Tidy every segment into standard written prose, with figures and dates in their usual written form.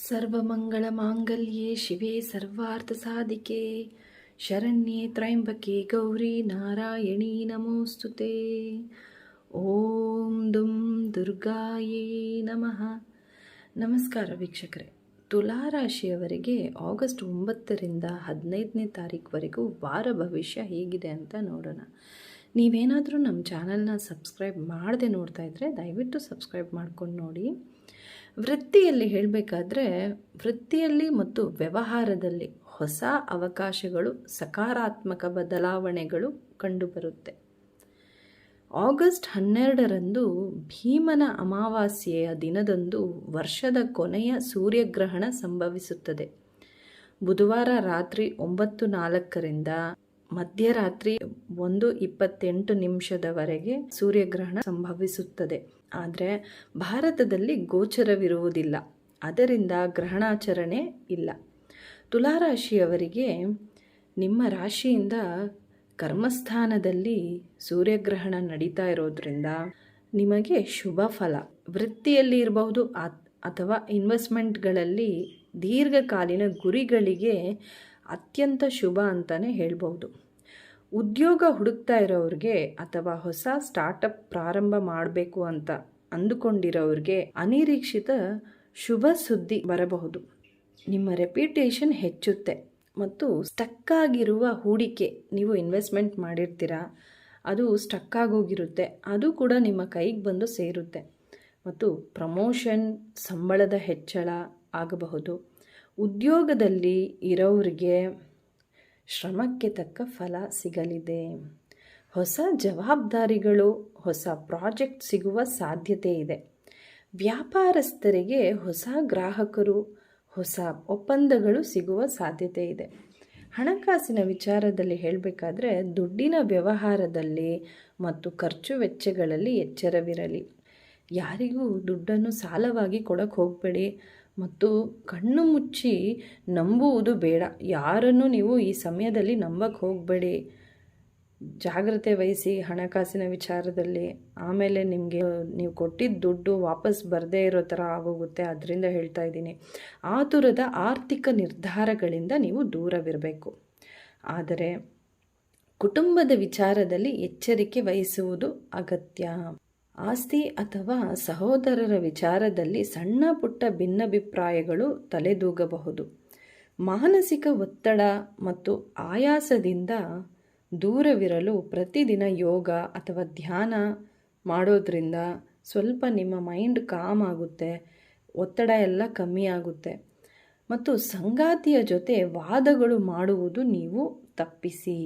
ಸರ್ವಮಂಗಳಮಾಂಗಲ್ಯೆ ಶಿವೆ ಸರ್ವಾರ್ಥಸಾಧಿಕೆ ಶರಣ್ಯೆ ತ್ರಯಂಬಕೆ ಗೌರಿ ನಾರಾಯಣಿ ನಮೋಸ್ತುತೆ. ಓಂ ದುಂ ದುರ್ಗಾಯೇ ನಮಃ. ನಮಸ್ಕಾರ ವೀಕ್ಷಕರೇ. ತುಲಾರಾಶಿಯವರಿಗೆ ಆಗಸ್ಟ್ 9ರಿಂದ 15ನೇ ತಾರೀಕುವರೆಗೂ ವಾರ ಭವಿಷ್ಯ ಹೇಗಿದೆ ಅಂತ ನೋಡೋಣ. ನೀವೇನಾದರೂ ನಮ್ಮ ಚಾನಲ್ನ ಸಬ್ಸ್ಕ್ರೈಬ್ ಮಾಡದೆ ನೋಡ್ತಾ ಇದ್ದರೆ ದಯವಿಟ್ಟು ಸಬ್ಸ್ಕ್ರೈಬ್ ಮಾಡ್ಕೊಂಡು ನೋಡಿ. ವೃತ್ತಿಯಲ್ಲಿ ಹೇಳಬೇಕಾದ್ರೆ, ವೃತ್ತಿಯಲ್ಲಿ ಮತ್ತು ವ್ಯವಹಾರದಲ್ಲಿ ಹೊಸ ಅವಕಾಶಗಳು, ಸಕಾರಾತ್ಮಕ ಬದಲಾವಣೆಗಳು ಕಂಡುಬರುತ್ತೆ. ಆಗಸ್ಟ್ 12ರಂದು ಭೀಮನ ಅಮಾವಾಸ್ಯೆಯ ದಿನದಂದು ವರ್ಷದ ಕೊನೆಯ ಸೂರ್ಯಗ್ರಹಣ ಸಂಭವಿಸುತ್ತದೆ. ಬುಧವಾರ ರಾತ್ರಿ 9:04ರಿಂದ ಮಧ್ಯರಾತ್ರಿ 1:28 ಸೂರ್ಯಗ್ರಹಣ ಸಂಭವಿಸುತ್ತದೆ. ಆದರೆ ಭಾರತದಲ್ಲಿ ಗೋಚರವಿರುವುದಿಲ್ಲ, ಅದರಿಂದ ಗ್ರಹಣಾಚರಣೆ ಇಲ್ಲ. ತುಲಾರಾಶಿಯವರಿಗೆ ನಿಮ್ಮ ರಾಶಿಯಿಂದ ಕರ್ಮಸ್ಥಾನದಲ್ಲಿ ಸೂರ್ಯಗ್ರಹಣ ನಡೀತಾ ಇರೋದ್ರಿಂದ ನಿಮಗೆ ಶುಭ ಫಲ. ವೃತ್ತಿಯಲ್ಲಿ ಇರಬಹುದು ಅಥವಾ ಇನ್ವೆಸ್ಟ್ಮೆಂಟ್ಗಳಲ್ಲಿ ದೀರ್ಘಕಾಲೀನ ಗುರಿಗಳಿಗೆ ಅತ್ಯಂತ ಶುಭ ಅಂತಲೇ ಹೇಳ್ಬೋದು. ಉದ್ಯೋಗ ಹುಡುಕ್ತಾ ಇರೋರಿಗೆ ಅಥವಾ ಹೊಸ ಸ್ಟಾರ್ಟಪ್ ಪ್ರಾರಂಭ ಮಾಡಬೇಕು ಅಂತ ಅಂದುಕೊಂಡಿರೋರಿಗೆ ಅನಿರೀಕ್ಷಿತ ಶುಭ ಸುದ್ದಿ ಬರಬಹುದು. ನಿಮ್ಮ ರೆಪ್ಯುಟೇಷನ್ ಹೆಚ್ಚುತ್ತೆ ಮತ್ತು ಸ್ಟಕ್ ಆಗಿರುವ ಹೂಡಿಕೆ, ನೀವು ಇನ್ವೆಸ್ಟ್ಮೆಂಟ್ ಮಾಡಿರ್ತೀರಾ, ಅದು ಸ್ಟಕ್ ಆಗೋಗಿರುತ್ತೆ, ಅದು ಕೂಡ ನಿಮ್ಮ ಕೈಗೆ ಬಂದು ಸೇರುತ್ತೆ. ಮತ್ತು ಪ್ರಮೋಷನ್, ಸಂಬಳದ ಹೆಚ್ಚಳ ಆಗಬಹುದು. ಉದ್ಯೋಗದಲ್ಲಿ ಇರೋರಿಗೆ ಶ್ರಮಕ್ಕೆ ತಕ್ಕ ಫಲ ಸಿಗಲಿದೆ. ಹೊಸ ಜವಾಬ್ದಾರಿಗಳು, ಹೊಸ ಪ್ರಾಜೆಕ್ಟ್ ಸಿಗುವ ಸಾಧ್ಯತೆ ಇದೆ. ವ್ಯಾಪಾರಸ್ಥರಿಗೆ ಹೊಸ ಗ್ರಾಹಕರು, ಹೊಸ ಒಪ್ಪಂದಗಳು ಸಿಗುವ ಸಾಧ್ಯತೆ ಇದೆ. ಹಣಕಾಸಿನ ವಿಚಾರದಲ್ಲಿ ಹೇಳಬೇಕಾದ್ರೆ, ದುಡ್ಡಿನ ವ್ಯವಹಾರದಲ್ಲಿ ಮತ್ತು ಖರ್ಚು ವೆಚ್ಚಗಳಲ್ಲಿ ಎಚ್ಚರವಿರಲಿ. ಯಾರಿಗೂ ದುಡ್ಡನ್ನು ಸಾಲವಾಗಿ ಕೊಡಕ್ಕೆ ಹೋಗಬೇಡಿ ಮತ್ತು ಕಣ್ಣು ಮುಚ್ಚಿ ನಂಬುವುದು ಬೇಡ. ಯಾರನ್ನು ನೀವು ಈ ಸಮಯದಲ್ಲಿ ನಂಬಕ್ಕೆ ಹೋಗಬೇಡಿ. ಜಾಗ್ರತೆ ವಹಿಸಿ ಹಣಕಾಸಿನ ವಿಚಾರದಲ್ಲಿ. ಆಮೇಲೆ ನಿಮಗೆ ನೀವು ಕೊಟ್ಟಿದ್ದ ದುಡ್ಡು ವಾಪಸ್ ಬರದೇ ಇರೋ ಥರ ಆಗೋಗುತ್ತೆ. ಅದರಿಂದ ಹೇಳ್ತಾ ಇದ್ದೀನಿ, ಆತುರದ ಆರ್ಥಿಕ ನಿರ್ಧಾರಗಳಿಂದ ನೀವು ದೂರವಿರಬೇಕು. ಆದರೆ ಕುಟುಂಬದ ವಿಚಾರದಲ್ಲಿ ಎಚ್ಚರಿಕೆ ವಹಿಸುವುದು ಅಗತ್ಯ. ಆಸ್ತಿ ಅಥವಾ ಸಹೋದರರ ವಿಚಾರದಲ್ಲಿ ಸಣ್ಣ ಪುಟ್ಟ ಭಿನ್ನಾಭಿಪ್ರಾಯಗಳು ತಲೆದೂಗಬಹುದು. ಮಾನಸಿಕ ಒತ್ತಡ ಮತ್ತು ಆಯಾಸದಿಂದ ದೂರವಿರಲು ಪ್ರತಿದಿನ ಯೋಗ ಅಥವಾ ಧ್ಯಾನ ಮಾಡೋದ್ರಿಂದ ಸ್ವಲ್ಪ ನಿಮ್ಮ ಮೈಂಡ್ ಕಾಮ್ ಆಗುತ್ತೆ, ಒತ್ತಡ ಎಲ್ಲ ಕಮ್ಮಿ ಆಗುತ್ತೆ. ಮತ್ತು ಸಂಗಾತಿಯ ಜೊತೆ ವಾದಗಳು ಮಾಡುವುದು ನೀವು ತಪ್ಪಿಸಿ.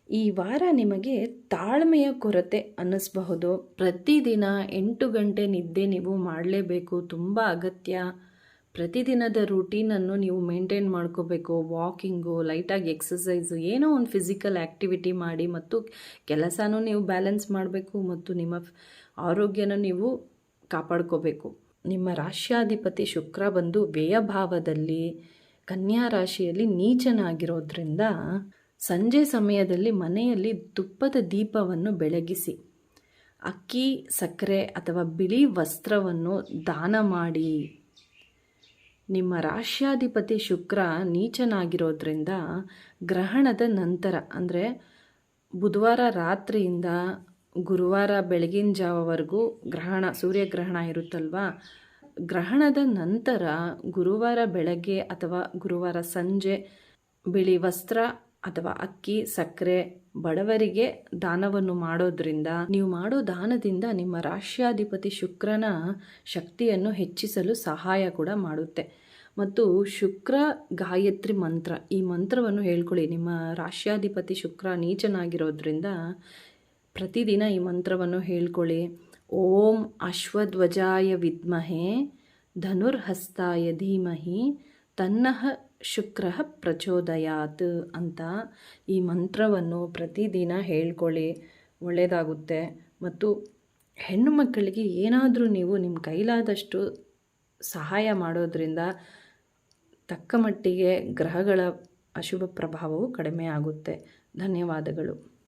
ಈ ವಾರ ನಿಮಗೆ ತಾಳ್ಮೆಯ ಕೊರತೆ ಅನ್ನಿಸಬಹುದು. ಪ್ರತಿದಿನ 8 ಗಂಟೆ ನಿದ್ದೆ ನೀವು ಮಾಡಲೇಬೇಕು, ತುಂಬ ಅಗತ್ಯ. ಪ್ರತಿದಿನದ ರೂಟೀನನ್ನು ನೀವು ಮೇಂಟೈನ್ ಮಾಡ್ಕೋಬೇಕು. ವಾಕಿಂಗು, ಲೈಟಾಗಿ ಎಕ್ಸಸೈಸು, ಏನೋ ಒಂದು ಫಿಸಿಕಲ್ ಆ್ಯಕ್ಟಿವಿಟಿ ಮಾಡಿ ಮತ್ತು ಕೆಲಸನೂ ನೀವು ಬ್ಯಾಲೆನ್ಸ್ ಮಾಡಬೇಕು ಮತ್ತು ನಿಮ್ಮ ಆರೋಗ್ಯನ ನೀವು ಕಾಪಾಡ್ಕೋಬೇಕು. ನಿಮ್ಮ ರಾಶ್ಯಾಧಿಪತಿ ಶುಕ್ರ ಬಂದು ವ್ಯಯಭಾವದಲ್ಲಿ ಕನ್ಯಾ ರಾಶಿಯಲ್ಲಿ ನೀಚನಾಗಿರೋದ್ರಿಂದ ಸಂಜೆ ಸಮಯದಲ್ಲಿ ಮನೆಯಲ್ಲಿ ತುಪ್ಪದ ದೀಪವನ್ನು ಬೆಳಗಿಸಿ. ಅಕ್ಕಿ, ಸಕ್ಕರೆ ಅಥವಾ ಬಿಳಿ ವಸ್ತ್ರವನ್ನು ದಾನ ಮಾಡಿ. ನಿಮ್ಮ ರಾಶ್ಯಾಧಿಪತಿ ಶುಕ್ರ ನೀಚನಾಗಿರೋದ್ರಿಂದ ಗ್ರಹಣದ ನಂತರ, ಅಂದರೆ ಬುಧವಾರ ರಾತ್ರಿಯಿಂದ ಗುರುವಾರ ಬೆಳಗಿನ ಜಾವವರೆಗೂ ಸೂರ್ಯಗ್ರಹಣ ಇರುತ್ತಲ್ವಾ, ಗ್ರಹಣದ ನಂತರ ಗುರುವಾರ ಬೆಳಗ್ಗೆ ಅಥವಾ ಗುರುವಾರ ಸಂಜೆ ಬಿಳಿ ವಸ್ತ್ರ ಅಥವಾ ಅಕ್ಕಿ, ಸಕ್ಕರೆ ಬಡವರಿಗೆ ದಾನವನ್ನು ಮಾಡೋದ್ರಿಂದ, ನೀವು ಮಾಡೋ ದಾನದಿಂದ ನಿಮ್ಮ ರಾಶ್ಯಾಧಿಪತಿ ಶುಕ್ರನ ಶಕ್ತಿಯನ್ನು ಹೆಚ್ಚಿಸಲು ಸಹಾಯ ಕೂಡ ಮಾಡುತ್ತೆ. ಮತ್ತು ಶುಕ್ರ ಗಾಯತ್ರಿ ಮಂತ್ರ, ಈ ಮಂತ್ರವನ್ನು ಹೇಳ್ಕೊಳ್ಳಿ. ನಿಮ್ಮ ರಾಶ್ಯಾಧಿಪತಿ ಶುಕ್ರ ನೀಚನಾಗಿರೋದ್ರಿಂದ ಪ್ರತಿದಿನ ಈ ಮಂತ್ರವನ್ನು ಹೇಳ್ಕೊಳ್ಳಿ. ಓಂ ಅಶ್ವಧ್ವಜಾಯ ವಿದ್ಮಹೆ ಧನುರ್ಹಸ್ತಾಯ ಧೀಮಹಿ ತನ್ನಃ ಶುಕ್ರ ಪ್ರಚೋದಯಾತ್ ಅಂತ ಈ ಮಂತ್ರವನ್ನು ಪ್ರತಿದಿನ ಹೇಳ್ಕೊಳ್ಳಿ, ಒಳ್ಳೆಯದಾಗುತ್ತೆ. ಮತ್ತು ಹೆಣ್ಣು ಮಕ್ಕಳಿಗೆ ಏನಾದರೂ ನೀವು ನಿಮ್ಮ ಕೈಲಾದಷ್ಟು ಸಹಾಯ ಮಾಡೋದ್ರಿಂದ ತಕ್ಕ ಮಟ್ಟಿಗೆ ಗ್ರಹಗಳ ಅಶುಭ ಪ್ರಭಾವವು ಕಡಿಮೆ ಆಗುತ್ತೆ. ಧನ್ಯವಾದಗಳು.